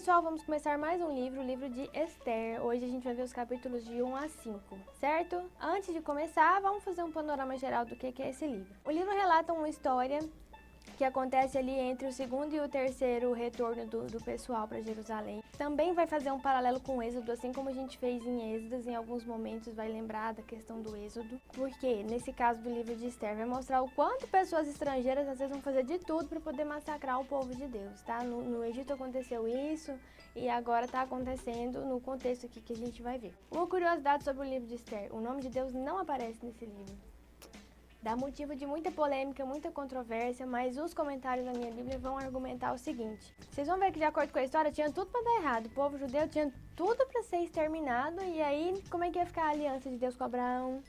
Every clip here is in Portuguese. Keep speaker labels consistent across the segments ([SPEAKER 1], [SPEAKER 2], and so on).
[SPEAKER 1] pessoal, vamos começar mais um livro, o livro de Esther. Hoje a gente vai ver os capítulos de 1 a 5, certo? Antes de começar, vamos fazer um panorama geral do que é esse livro. O livro relata uma história que acontece ali entre o segundo e o terceiro retorno do pessoal para Jerusalém. Também vai fazer um paralelo com o Êxodo, assim como a gente fez em Êxodos, em alguns momentos vai lembrar da questão do Êxodo, porque nesse caso do livro de Esther vai mostrar o quanto pessoas estrangeiras às vezes vão fazer de tudo para poder massacrar o povo de Deus, tá? No Egito aconteceu isso e agora está acontecendo no contexto aqui que a gente vai ver. Uma curiosidade sobre o livro de Esther, o nome de Deus não aparece nesse livro. Dá motivo de muita polêmica, muita controvérsia, mas os comentários da minha Bíblia vão argumentar o seguinte. Vocês vão ver que, de acordo com a história, tinha tudo para dar errado. O povo judeu tinha tudo para ser exterminado. E aí, como é que ia ficar a aliança de Deus com Abraão?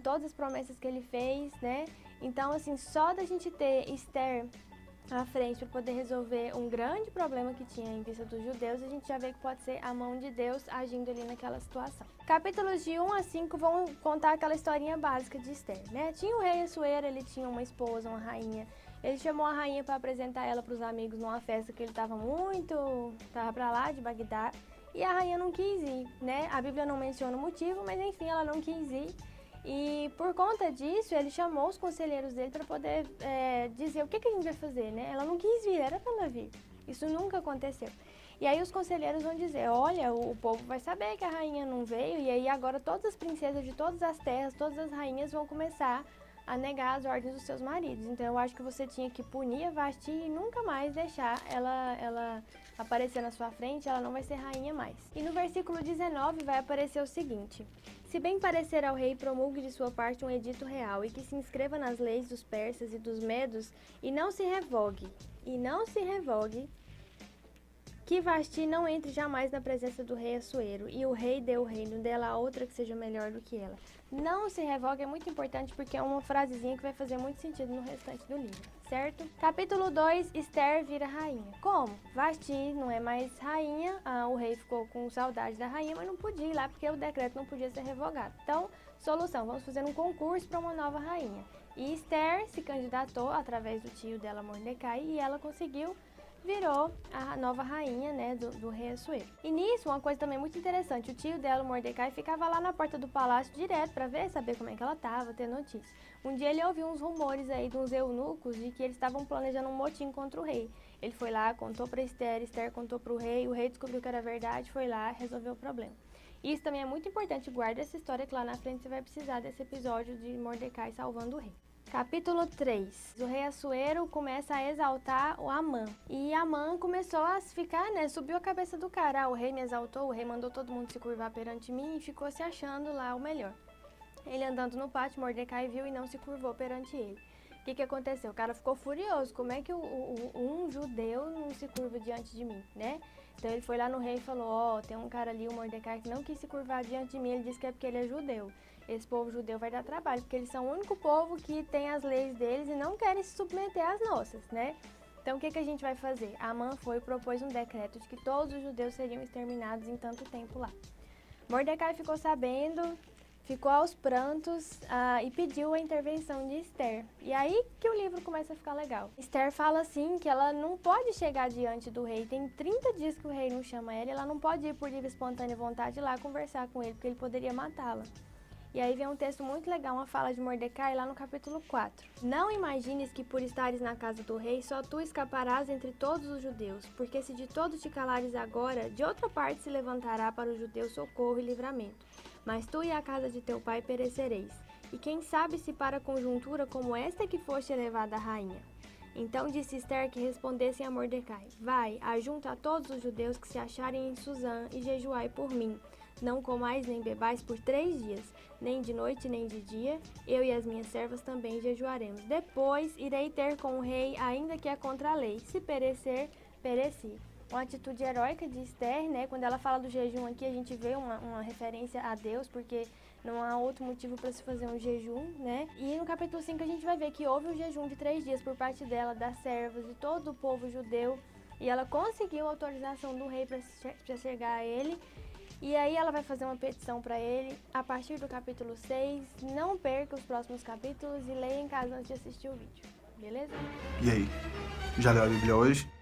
[SPEAKER 1] Todas as promessas que ele fez, né? Então, assim, só da gente ter Esther à frente para poder resolver um grande problema que tinha em vista dos judeus, a gente já vê que pode ser a mão de Deus agindo ali naquela situação. Capítulos de 1 a 5 vão contar aquela historinha básica de Esther, né? Tinha o rei Assuero, ele tinha uma esposa, uma rainha. Ele chamou a rainha para apresentar ela para os amigos numa festa que ele estava para lá de Bagdá, e a rainha não quis ir, né? A Bíblia não menciona o motivo, mas enfim, ela não quis ir. E por conta disso, ele chamou os conselheiros dele para poder dizer o que a gente vai fazer, né? Ela não quis vir, era para ela vir. Isso nunca aconteceu. E aí os conselheiros vão dizer, olha, o povo vai saber que a rainha não veio, e aí agora todas as princesas de todas as terras, todas as rainhas vão começar a negar as ordens dos seus maridos. Então eu acho que você tinha que punir a Vasti e nunca mais deixar ela aparecer na sua frente, ela não vai ser rainha mais. E no versículo 19 vai aparecer o seguinte: se bem parecer ao rei, promulgue de sua parte um edito real e que se inscreva nas leis dos persas e dos medos e não se revogue, que Vasti não entre jamais na presença do rei Assuero, e o rei dê o reino dela a outra que seja melhor do que ela. Não se revogue é muito importante porque é uma frasezinha que vai fazer muito sentido no restante do livro, certo? Capítulo 2, Esther vira rainha. Como? Vasti não é mais rainha, o rei ficou com saudade da rainha, mas não podia ir lá porque o decreto não podia ser revogado. Então, solução, vamos fazer um concurso para uma nova rainha. E Esther se candidatou através do tio dela, Mordecai, e ela virou a nova rainha, né, do rei Assuero. E nisso, uma coisa também muito interessante, o tio dela, Mordecai, ficava lá na porta do palácio direto para saber como é que ela estava, ter notícia. Um dia ele ouviu uns rumores aí de uns eunucos de que eles estavam planejando um motim contra o rei. Ele foi lá, contou para Esther, Esther contou para o rei descobriu que era verdade, foi lá, resolveu o problema. Isso também é muito importante, guarda essa história que lá na frente você vai precisar desse episódio de Mordecai salvando o rei. Capítulo 3. O rei Assuero começa a exaltar o Amã. E Amã começou a ficar, né? Subiu a cabeça do cara. O rei me exaltou, o rei mandou todo mundo se curvar perante mim e ficou se achando lá o melhor. Ele andando no pátio, Mordecai viu e não se curvou perante ele. O que aconteceu? O cara ficou furioso. Como é que um judeu não se curva diante de mim, né? Então ele foi lá no rei e falou, tem um cara ali, o Mordecai, que não quis se curvar diante de mim. Ele disse que é porque ele é judeu. Esse povo judeu vai dar trabalho, porque eles são o único povo que tem as leis deles e não querem se submeter às nossas, né? Então o que a gente vai fazer? Amã foi e propôs um decreto de que todos os judeus seriam exterminados em tanto tempo lá. Mordecai ficou sabendo, ficou aos prantos e pediu a intervenção de Esther. E aí que o livro começa a ficar legal. Esther fala assim que ela não pode chegar diante do rei. Tem 30 dias que o rei não chama ela e ela não pode ir por livre e espontânea vontade lá conversar com ele, porque ele poderia matá-la. E aí vem um texto muito legal, uma fala de Mordecai lá no capítulo 4. Não imagines que por estares na casa do rei, só tu escaparás entre todos os judeus, porque se de todo te calares agora, de outra parte se levantará para os judeus socorro e livramento. Mas tu e a casa de teu pai perecereis. E quem sabe se para conjuntura como esta que foste elevada a rainha. Então disse Esther que respondessem a Mordecai, vai, ajunta a todos os judeus que se acharem em Suzã e jejuai por mim. Não comais nem bebais por 3 dias, nem de noite nem de dia, eu e as minhas servas também jejuaremos. Depois irei ter com o rei, ainda que é contra a lei, se perecer, pereci. Uma atitude heróica de Esther, né? Quando ela fala do jejum aqui, a gente vê uma referência a Deus, porque não há outro motivo para se fazer um jejum, né? E no capítulo 5 a gente vai ver que houve um jejum de 3 dias por parte dela, das servas, de todo o povo judeu, e ela conseguiu a autorização do rei para chegar a ele. E aí ela vai fazer uma petição para ele a partir do capítulo 6. Não perca os próximos capítulos e leia em casa antes de assistir o vídeo, beleza?
[SPEAKER 2] E aí, já leu a Bíblia hoje?